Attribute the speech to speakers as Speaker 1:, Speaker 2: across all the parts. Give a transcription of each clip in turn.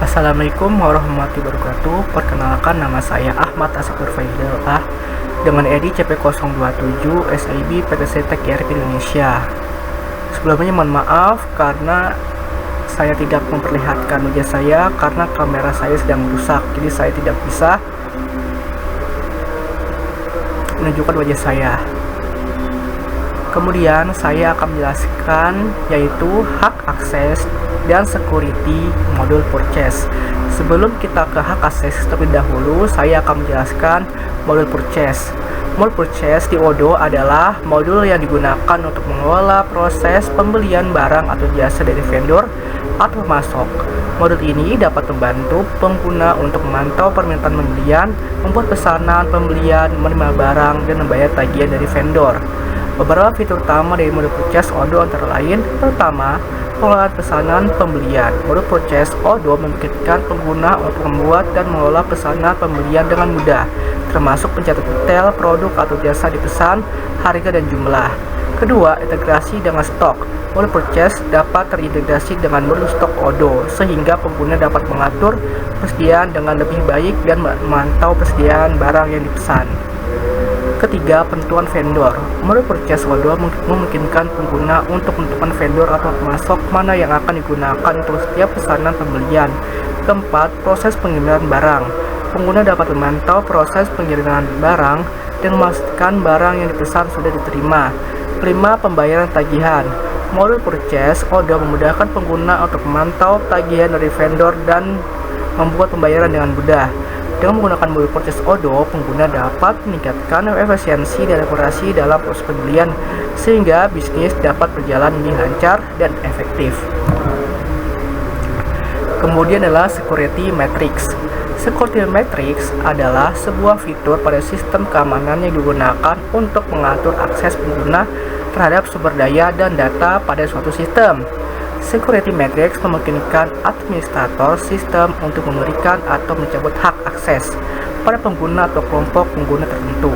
Speaker 1: Assalamualaikum warahmatullahi wabarakatuh. Perkenalkan, nama saya Ahmad Asifur Faidillah dengan ID CP027 SIB PTC TKRP Indonesia. Sebelumnya mohon maaf karena saya tidak memperlihatkan wajah saya karena kamera saya sedang rusak, jadi saya tidak bisa menunjukkan wajah saya. Kemudian saya akan menjelaskan yaitu hak akses dan security modul purchase. Sebelum kita ke hak akses terlebih dahulu, saya akan menjelaskan modul purchase. Modul purchase di Odoo adalah modul yang digunakan untuk mengelola proses pembelian barang atau jasa dari vendor atau pemasok. Modul ini dapat membantu pengguna untuk memantau permintaan pembelian, membuat pesanan pembelian, menerima barang, dan membayar tagihan dari vendor. Beberapa fitur utama dari modul purchase Odoo antara lain: pertama, pengelolaan pesanan pembelian. Modul purchase Odoo memungkinkan pengguna untuk membuat dan mengelola pesanan pembelian dengan mudah, termasuk mencatat detail produk atau jasa dipesan, harga, dan jumlah. Kedua, integrasi dengan stok. Modul purchase dapat terintegrasi dengan modul stok Odoo, sehingga pengguna dapat mengatur persediaan dengan lebih baik dan memantau persediaan barang yang dipesan. Ketiga, penentuan vendor. Modul purchase Odoo memungkinkan pengguna untuk menentukan vendor atau pemasok mana yang akan digunakan untuk setiap pesanan pembelian. Keempat, proses pengiriman barang. Pengguna dapat memantau proses pengiriman barang dan memastikan barang yang dipesan sudah diterima. Kelima, pembayaran tagihan. Modul purchase Odoo memudahkan pengguna untuk memantau tagihan dari vendor dan membuat pembayaran dengan mudah. Dengan menggunakan modul purchase Odoo, pengguna dapat meningkatkan efisiensi dan akurasi dalam proses pembelian sehingga bisnis dapat berjalan lebih lancar dan efektif. Kemudian adalah security matrix. Security matrix adalah sebuah fitur pada sistem keamanan yang digunakan untuk mengatur akses pengguna terhadap sumber daya dan data pada suatu sistem. Security matrix memungkinkan administrator sistem untuk memberikan atau mencabut hak akses pada pengguna atau kelompok pengguna tertentu.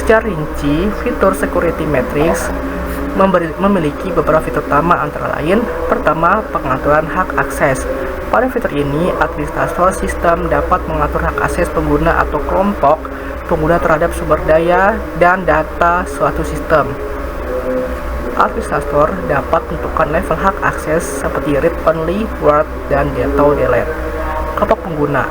Speaker 1: Secara rinci, fitur security matrix memiliki beberapa fitur utama antara lain: pertama, pengaturan hak akses. Pada fitur ini, administrator sistem dapat mengatur hak akses pengguna atau kelompok pengguna terhadap sumber daya dan data suatu sistem. Administrator dapat menentukan level hak akses seperti read only, word, dan atau delete. Kelompok pengguna.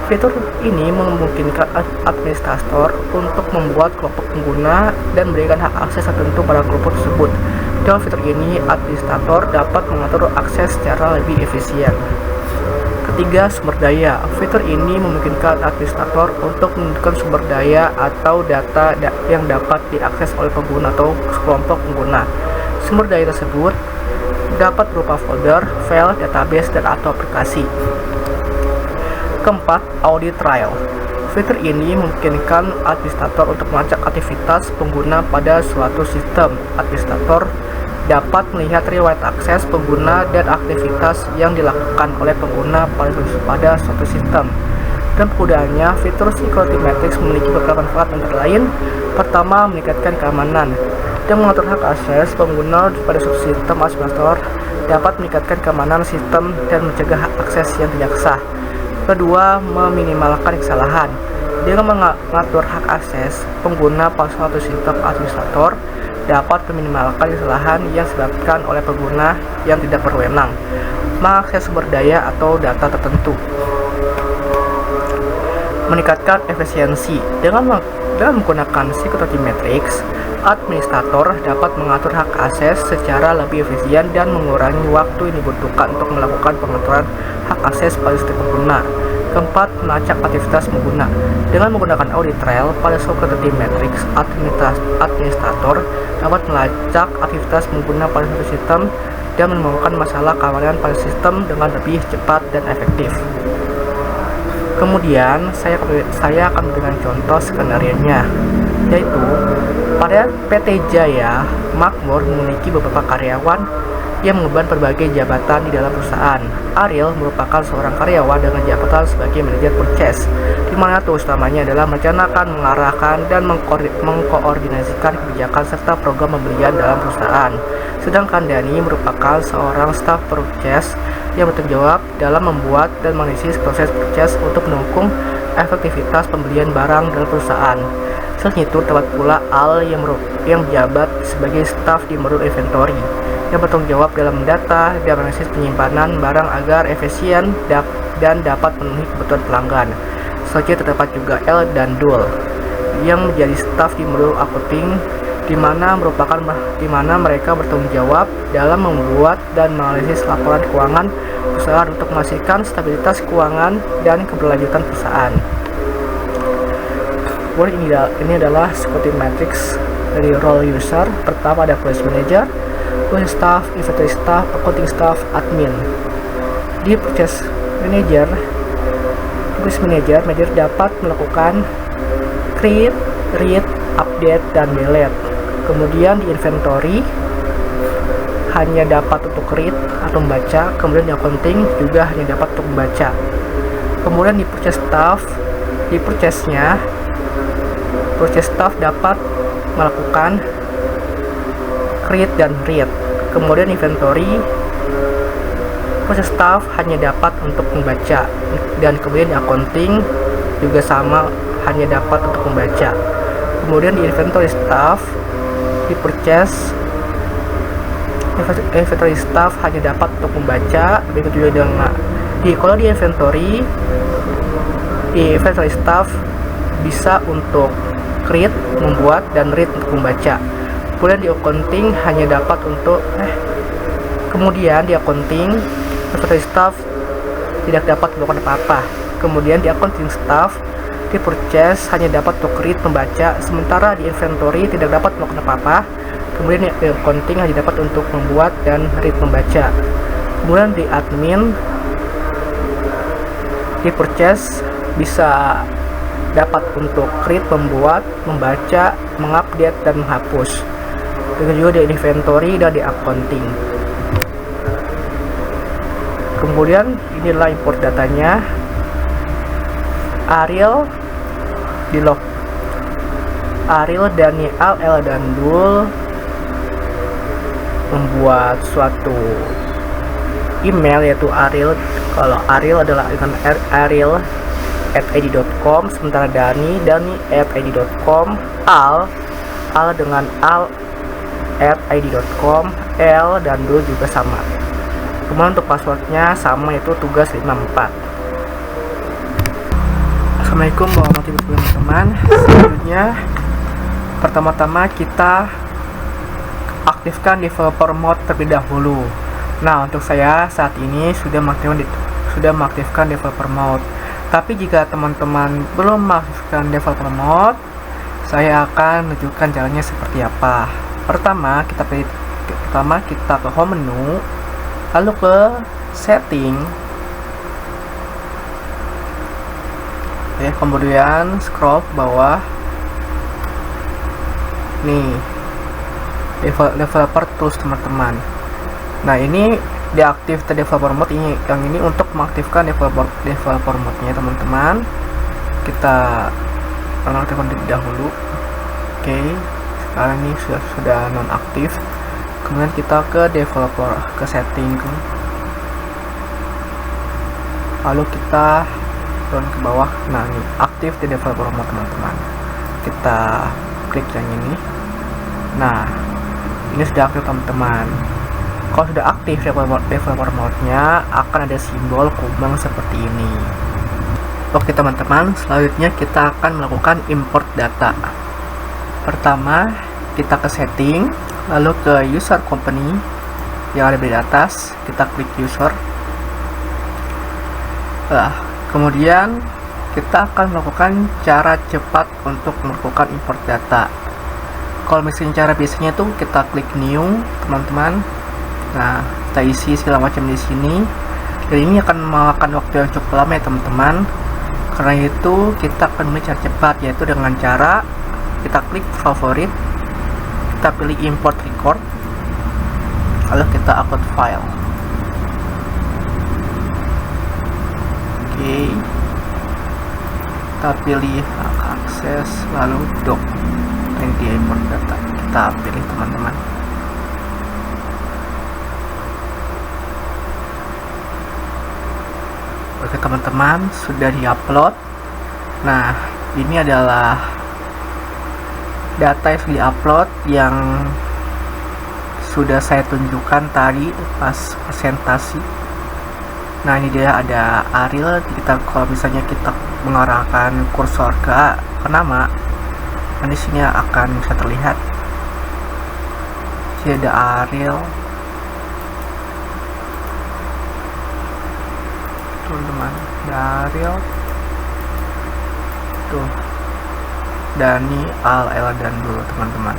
Speaker 1: Fitur ini memungkinkan administrator untuk membuat kelompok pengguna dan memberikan hak akses tertentu pada kelompok tersebut. Dengan fitur ini, administrator dapat mengatur akses secara lebih efisien. Ketiga, sumber daya. Fitur ini memungkinkan administrator untuk menentukan sumber daya atau data yang dapat diakses oleh pengguna atau kelompok pengguna. Sumber daya tersebut dapat berupa folder, file, database, dan atau aplikasi. Keempat, audit trail. Fitur ini memungkinkan administrator untuk melacak aktivitas pengguna pada suatu sistem. Administrator dapat melihat riwayat akses pengguna dan aktivitas yang dilakukan oleh pengguna pada suatu sistem. Dan penggunaannya, fitur security matrix memiliki beberapa manfaat antara lain: pertama, meningkatkan keamanan. Dan mengatur hak akses pengguna pada suatu sistem, administrator dapat meningkatkan keamanan sistem dan mencegah hak akses yang tidak sah. Kedua, meminimalkan kesalahan. Dengan mengatur hak akses pengguna pada suatu sistem, administrator dapat meminimalkan kesalahan yang disebabkan oleh pengguna yang tidak berwenang mengakses sumber daya atau data tertentu. Meningkatkan efisiensi. Dengan menggunakan security matrix, administrator dapat mengatur hak akses secara lebih efisien dan mengurangi waktu yang dibutuhkan untuk melakukan pengaturan hak akses pada setiap pengguna. Keempat, melacak aktivitas pengguna. Dengan menggunakan audit trail pada security matrix, administrator dapat melacak aktivitas pengguna pada suatu sistem dan menemukan masalah keamanan pada sistem dengan lebih cepat dan efektif. Kemudian, saya akan memberikan contoh skenario-nya, yaitu pada PT Jaya Makmur memiliki beberapa karyawan yang mengemban berbagai jabatan di dalam perusahaan. Ariel merupakan seorang karyawan dengan jabatan sebagai manajer purchase, di mana tugas utamanya adalah merencanakan, mengarahkan, dan mengkoordinasikan kebijakan serta program pembelian dalam perusahaan. Sedangkan Dani merupakan seorang staf purchase yang bertanggung jawab dalam membuat dan menganalisis proses purchase untuk mendukung efektivitas pembelian barang dalam perusahaan. Selain itu, terdapat pula AL yang menjabat sebagai staf di modul inventory yang bertanggung jawab dalam mendata dan menganalisis penyimpanan barang agar efisien dan dapat memenuhi kebutuhan pelanggan. Selanjutnya terdapat juga L dan DUL yang menjadi staf di modul accounting, di mana mereka bertanggung jawab dalam membuat dan menganalisis laporan keuangan perusahaan untuk memastikan stabilitas keuangan dan keberlanjutan perusahaan. Ini adalah scouting matrix dari role user. Pertama ada purchase manager, purchase staff, inventory staff, accounting staff, admin. Di purchase manager dapat melakukan create, read, update, dan delete. Kemudian di inventory hanya dapat untuk read atau membaca. Kemudian di accounting juga hanya dapat untuk membaca. Kemudian di purchase staff, di purchase staff dapat melakukan create dan read. Kemudian inventory, purchase staff hanya dapat untuk membaca, dan kemudian di accounting juga sama, hanya dapat untuk membaca. Kemudian di inventory staff, di purchase inventory staff hanya dapat untuk membaca. Begitu juga dengan kalau di inventory staff bisa untuk create, membuat, dan read untuk membaca. Kemudian di accounting hanya dapat untuk inventory staff tidak dapat melakukan apa-apa. Kemudian di accounting staff, di purchase hanya dapat untuk read, membaca, sementara di inventory tidak dapat melakukan apa-apa. Kemudian di accounting hanya dapat untuk membuat dan read, membaca. Kemudian di admin, di purchase bisa dapat untuk create, membuat, membaca, mengupdate, dan menghapus. Begitu juga di inventory dan di accounting. Kemudian inilah import datanya. Ariel di log Ariel, Daniel, L dan DUL membuat suatu email, yaitu Ariel. Kalau Ariel adalah dengan ariel@id.com, sementara Dani@id.com, Al dengan al@id.com, L dan DUL juga sama. Kemudian untuk passwordnya sama, yaitu tugas 54. Assalamualaikum warahmatullahi wabarakatuh, teman-teman. Selanjutnya, pertama-tama kita aktifkan developer mode terlebih dahulu. Nah, untuk saya saat ini sudah mengaktifkan developer mode. Tapi jika teman-teman belum mengaktifkan developer mode, saya akan menunjukkan jalannya seperti apa. Pertama, kita ke home menu, lalu ke setting, kemudian scroll ke bawah. Nih, developer tools, teman-teman. Nah, ini deaktifkan developer mode yang ini untuk mengaktifkan developer mode-nya, teman-teman. Kita mengaktifkan terlebih dahulu. Oke, sekarang ini sudah nonaktif. Kemudian kita ke developer, ke setting, lalu kita turun ke bawah. Nah, ini aktif di developer mode, teman-teman. Kita klik yang ini. Nah, ini sudah aktif, teman-teman. Kalau sudah aktif developer mode-nya, akan ada simbol kumbang seperti ini. Oke, teman-teman, selanjutnya kita akan melakukan import data. Pertama, kita ke setting, lalu ke user company yang ada di atas, kita klik user. Kemudian kita akan melakukan cara cepat untuk melakukan import data. Kalau misalnya cara biasanya tuh kita klik new, teman-teman. Nah, kita isi segala macam di sini. Dan ini akan memakan waktu yang cukup lama, ya, teman-teman. Karena itu kita akan memilih cara cepat, yaitu dengan cara kita klik favorit, kita pilih import record, lalu kita upload file. Oke, kita pilih akses, lalu doc, ini dia import data. Kita pilih, teman-teman. Oke teman-teman, sudah diupload. Nah, ini adalah data yang diupload yang sudah saya tunjukkan tadi pas presentasi. Nah, ini dia ada Arial. Kalau misalnya kita mengarahkan kursor ke nama, di sini akan bisa terlihat. Jadi ada Arial. Teman-teman, Arial. Tuh. Dani, Al, Ella, dan dulu teman-teman.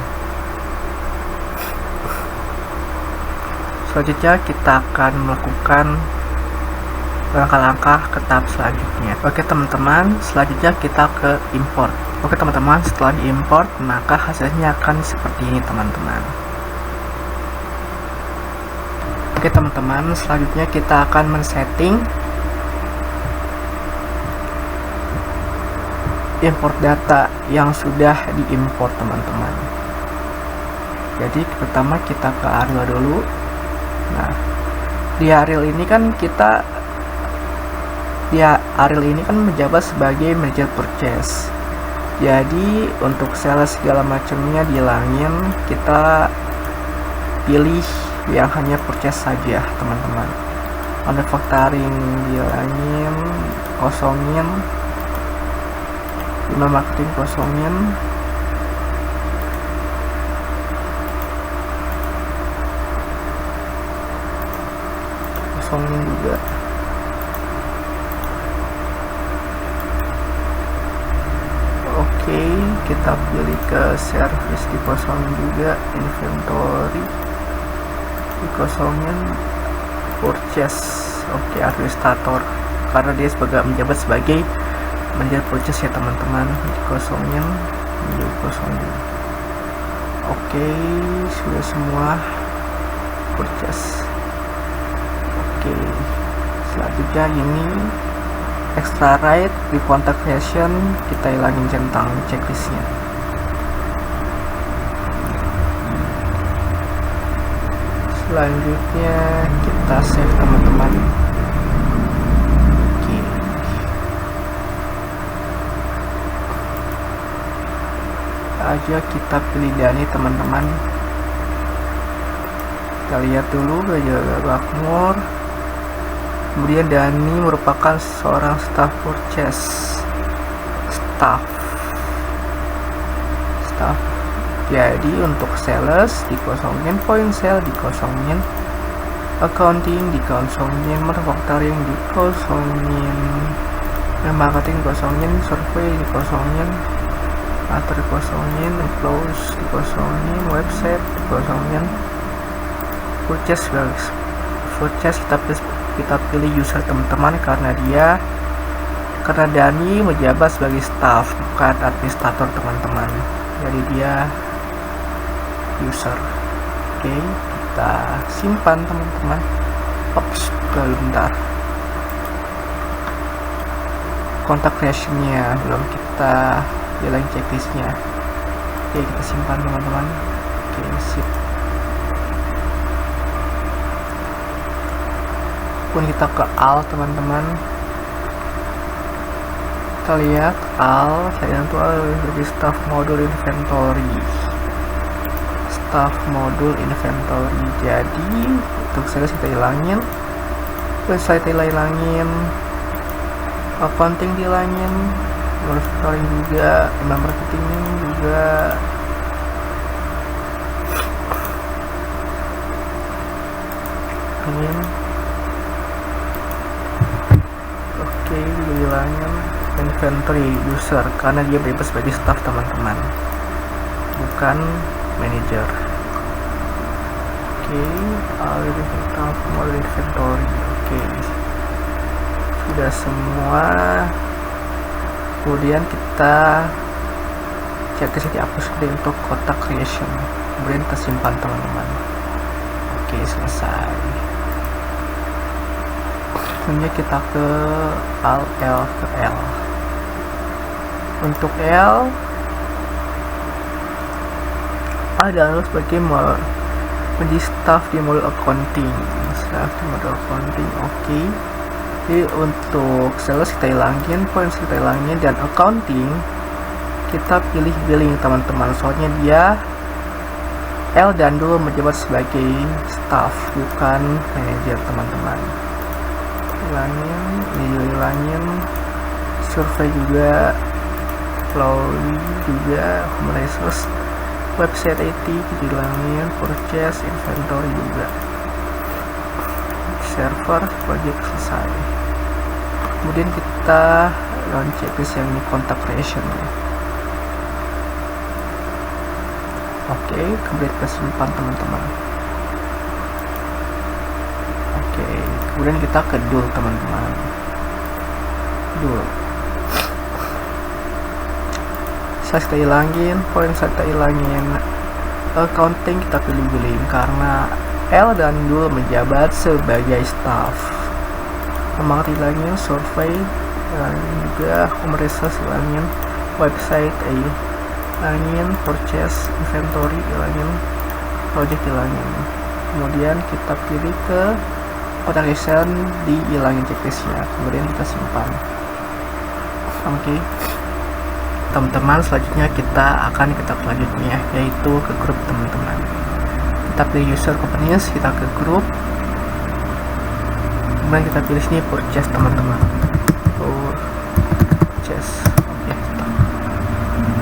Speaker 1: Selanjutnya kita akan melakukan langkah-langkah ke tahap selanjutnya. Oke teman-teman, selanjutnya kita ke import. Oke teman-teman, setelah diimport maka hasilnya akan seperti ini teman-teman. Oke teman-teman, selanjutnya kita akan men-setting import data yang sudah diimport teman-teman. Jadi pertama kita ke Arial dulu. Nah, di Arial ini kan Arial ini kan menjabat sebagai manajer purchase. Jadi untuk sales segala macamnya dihilangin, kita pilih yang hanya purchase saja teman-teman. Manufacturing dihilangin, kosongin, email marketing kosongin, juga. Oke, kita pilih ke service dikosongin juga, inventory dikosongin, purchase. Oke, administrator karena dia menjabat sebagai manajer purchase ya teman-teman, dikosongin. Oke, sudah semua purchase. Oke, selanjutnya ini extra right di contact creation, kita hilangin centang checklistnya. Selanjutnya kita save teman-teman. Oke. Aja kita pilih Dani teman-teman. Kita lihat dulu aja Bakmur. Kemudian Dani merupakan seorang staff purchase. Staff. Jadi untuk sales dikosongin, point sale dikosongin, accounting dikosongin, manufacturing dikosongin, marketing dikosongin, survey dikosongin, atau dikosongin, close dikosongin, website dikosongin, purchase kita pilih user teman-teman karena Dani menjabat sebagai staff bukan administrator teman-teman, jadi dia user. Oke, kita simpan teman-teman. Ops, bentar, contact creation-nya belum kita bilang checklist-nya. Oke, kita simpan teman-teman. Oke, sip. Pun kita ke Al teman-teman, kita lihat Al, saya itu lebih staff modul inventory. Jadi untuk saya hilangin, website hilangin, accounting hilangin, manufacturing juga, email marketing juga. Oke, hilangin inventory user karena dia bebas sebagai staff teman-teman, bukan manager. Oke, model inventory. Oke, sudah semua. Kemudian kita cek ke sini hapus untuk kotak creation, kemudian kita simpan teman-teman. Oke, selesai. Selanjutnya kita ke L ke L. Untuk L adalah sebagai menjadi staff di modul accounting. Oke. Jadi untuk sales kita hilangin, points kita hilangin, dan accounting kita pilih billing teman-teman, soalnya dia L dan Dul menjabat sebagai staff bukan manajer teman-teman. Hilangin, ini hilangin, survei juga, employee juga, home resource, website IT kita hilangin, purchase, inventory juga, server, project selesai. Kemudian kita run checklist yang ini contact creation ya. Oke, kemudian kita simpan teman-teman. Oke, kemudian kita ke Dul teman-teman. Dul. Kita hilangin, poin kita hilangin, accounting kita pilih billing karena L dan Dul menjabat sebagai staff. Semangat hilangin, survei hilangin juga, home resource hilangin, website hilangin, purchase, inventory hilangin, project hilangin. Kemudian kita pilih ke quotation, dihilangin checklistnya, kemudian kita simpan. Oke. Teman-teman, selanjutnya kita akan ke tab selanjutnya, yaitu ke grup teman-teman. Kita pilih user companies, kita ke grup, kemudian kita pilih sini purchase teman-teman. Purchase.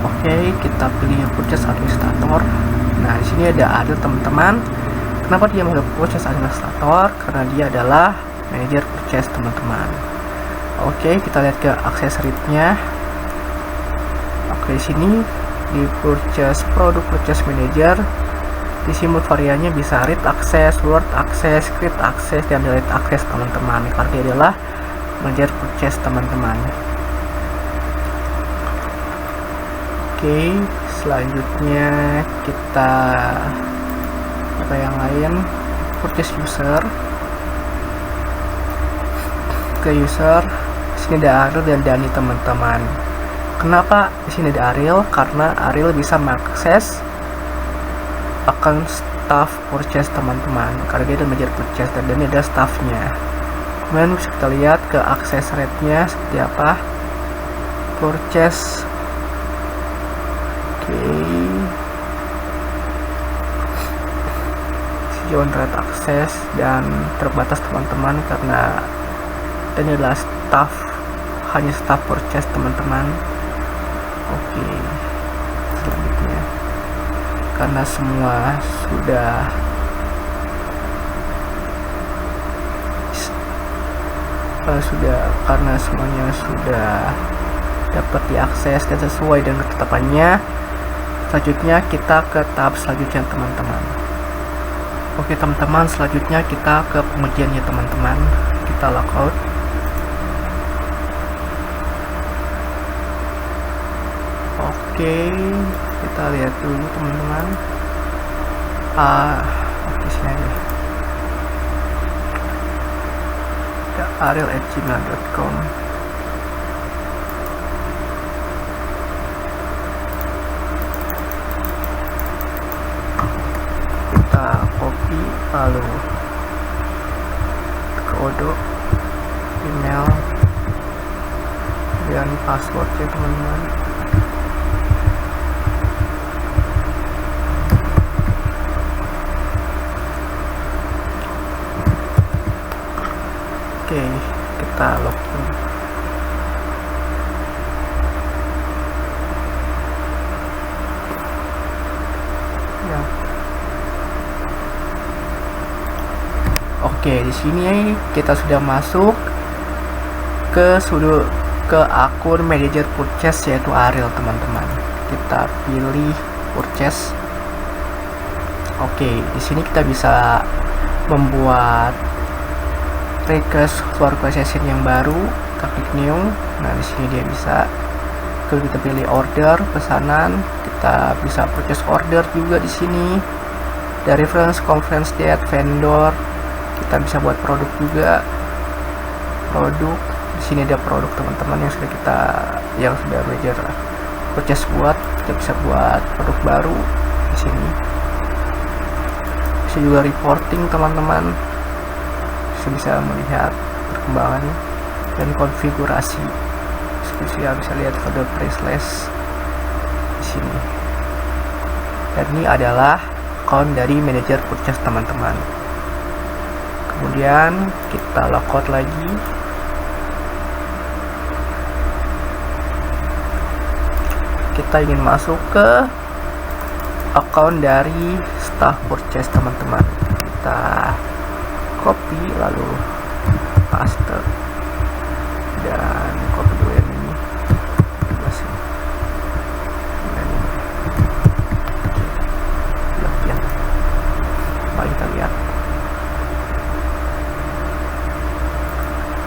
Speaker 1: Oke, kita pilih purchase administrator. Nah, di sini ada teman-teman. Kenapa dia mau purchase administrator? Karena dia adalah manager purchase teman-teman. Oke, kita lihat ke accessory-nya. Oke, di sini di purchase produk purchase manager, di sini variannya bisa read access, word access, script access, dan delete access teman-teman. Karena dia adalah manager purchase teman-teman. Oke, selanjutnya kita apa yang lain, purchase user. Ke user, sini ada Ariel dan Dani teman-teman. Kenapa di sini ada Ariel? Karena Ariel bisa mengakses account staff purchase teman-teman. Karena dia ada manager purchase dan Dani ada staffnya. Kemudian bisa kita lihat ke access rate-nya seperti apa. Purchase. Oke. Sejauh rate access dan terbatas teman-teman karena ini adalah staff, hanya staff purchase teman-teman. Oke, selanjutnya karena semua karena semuanya sudah dapat diakses dan sesuai dengan ketetapannya, selanjutnya kita ke tahap selanjutnya teman-teman. Oke teman-teman, selanjutnya kita ke pengujiannya teman-teman. Kita logout. Oke, kita lihat dulu teman-teman. Oke, sini aja. ariel@gmail.com. Kita copy lalu kode email dan passwordnya teman-teman. Oke, kita login. Ya. Oke, di sini kita sudah masuk ke akun manager purchase yaitu Ariel teman-teman. Kita pilih purchase. Oke, di sini kita bisa membuat request for session yang baru. Kita klik new. Nah, di sini dia bisa. Kalau kita pilih order pesanan, kita bisa purchase order juga di sini. Dari reference, conference date, vendor, kita bisa buat produk juga. Produk, di sini ada produk teman-teman yang sudah manager purchase buat. Kita bisa buat produk baru di sini. Bisa juga reporting teman-teman. Bisa melihat perkembangannya. dan konfigurasi. Seperti ya, bisa lihat kode priceless di sini. Dan ini adalah account dari manajer purchase teman-teman. Kemudian kita logout lagi. Kita ingin masuk ke account dari staff purchase teman-teman. Kita copy lalu paste dan copy dulu yang ini. Kita lihat.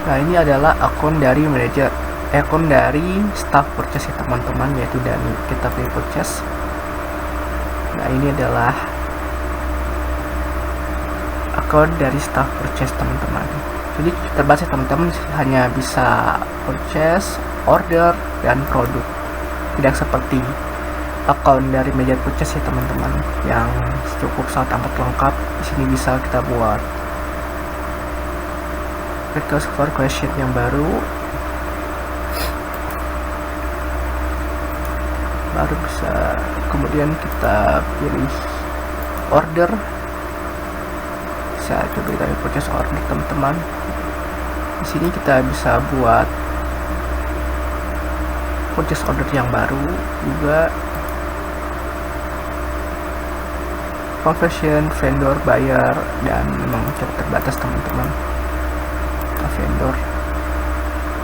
Speaker 1: Nah, ini adalah akun dari manajer, akun dari staff purchase ya teman-teman, yaitu Dani. Kita pilih purchase. Nah, ini adalah akun dari staff purchase teman-teman. Jadi terbatas ya teman-teman, hanya bisa purchase, order, dan produk. Tidak seperti akun dari manajer purchase ya teman-teman, yang cukup sangat amat lengkap. Di sini bisa kita buat request for question yang baru bisa, kemudian kita pilih order, bisa coba kita purchase order teman-teman. Di sini kita bisa buat purchase order yang baru juga, conversion, vendor, buyer, dan memang cukup terbatas teman-teman. Vendor,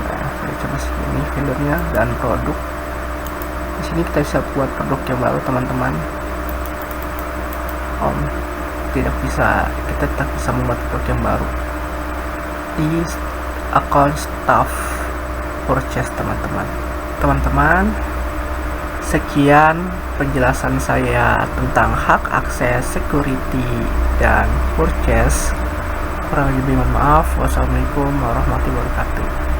Speaker 1: nah saya coba sini vendornya dan produk. Di sini kita bisa buat produk yang baru teman-teman. Kita tetap bisa membuat produk yang baru di account staff purchase teman-teman. Sekian penjelasan saya tentang hak akses, security, dan purchase. Kurang lebih mohon maaf. Wassalamualaikum warahmatullahi wabarakatuh.